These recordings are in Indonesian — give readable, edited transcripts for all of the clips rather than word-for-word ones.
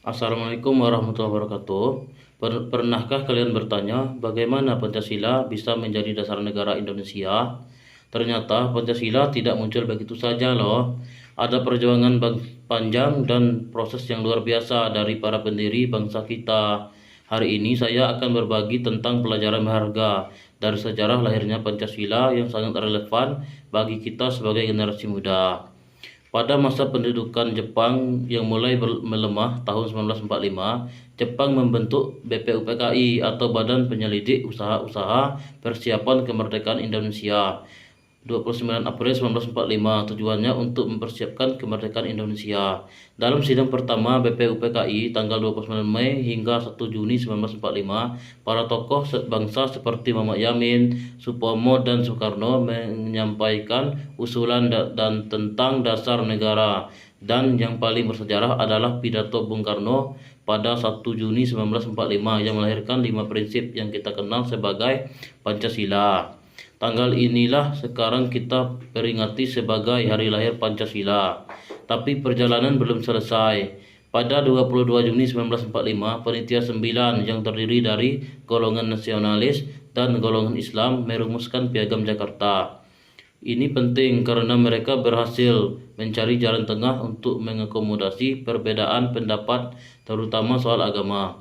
Assalamualaikum warahmatullahi wabarakatuh. Pernahkah kalian bertanya bagaimana Pancasila bisa menjadi dasar negara Indonesia? Ternyata Pancasila tidak muncul begitu saja loh. Ada perjuangan panjang dan proses yang luar biasa dari para pendiri bangsa kita. Hari ini saya akan berbagi tentang pelajaran berharga dari sejarah lahirnya Pancasila yang sangat relevan bagi kita sebagai generasi muda. Pada masa pendudukan Jepang yang mulai melemah tahun 1945, Jepang membentuk BPUPKI atau Badan Penyelidik Usaha-Usaha Persiapan Kemerdekaan Indonesia. 29 April 1945, tujuannya untuk mempersiapkan kemerdekaan Indonesia. Dalam sidang pertama BPUPKI tanggal 29 Mei hingga 1 Juni 1945, para tokoh bangsa seperti Muhammad Yamin, Supomo, dan Soekarno menyampaikan usulan dan tentang dasar negara. Dan yang paling bersejarah adalah pidato Bung Karno pada 1 Juni 1945 yang melahirkan 5 prinsip yang kita kenal sebagai Pancasila. Tanggal inilah sekarang kita peringati sebagai hari lahir Pancasila. Tapi perjalanan belum selesai. Pada 22 Juni 1945, Panitia 9 yang terdiri dari golongan nasionalis dan golongan Islam merumuskan Piagam Jakarta. Ini penting karena mereka berhasil mencari jalan tengah untuk mengakomodasi perbedaan pendapat terutama soal agama.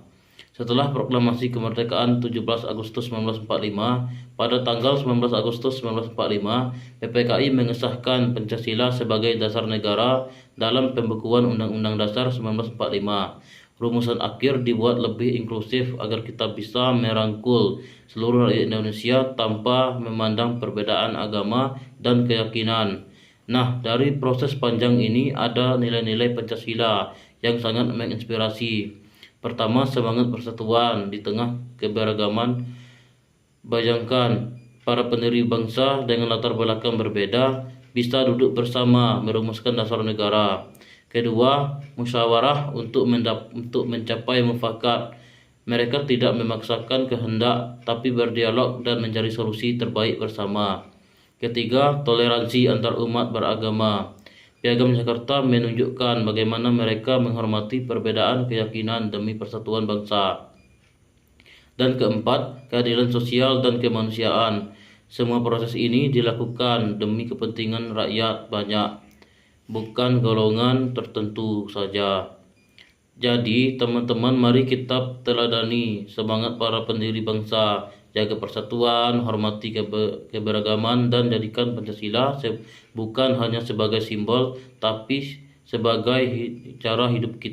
Setelah proklamasi kemerdekaan 17 Agustus 1945, pada tanggal 19 Agustus 1945, PPKI mengesahkan Pancasila sebagai dasar negara dalam pembukuan Undang-Undang Dasar 1945. Rumusan akhir dibuat lebih inklusif agar kita bisa merangkul seluruh rakyat Indonesia tanpa memandang perbedaan agama dan keyakinan. Nah, dari proses panjang ini ada nilai-nilai Pancasila yang sangat menginspirasi. Pertama, semangat persatuan di tengah keberagaman. Bayangkan, para pendiri bangsa dengan latar belakang berbeda bisa duduk bersama merumuskan dasar negara. Kedua, musyawarah untuk mencapai mufakat. Mereka tidak memaksakan kehendak, tapi berdialog dan mencari solusi terbaik bersama. Ketiga, toleransi antar umat beragama. Piagam Jakarta menunjukkan bagaimana mereka menghormati perbedaan keyakinan demi persatuan bangsa. Dan keempat, keadilan sosial dan kemanusiaan. Semua proses ini dilakukan demi kepentingan rakyat banyak, bukan golongan tertentu saja. Jadi, teman-teman, mari kita teladani semangat para pendiri bangsa, jaga persatuan, hormati keberagaman, dan jadikan Pancasila bukan hanya sebagai simbol, tapi sebagai cara hidup kita.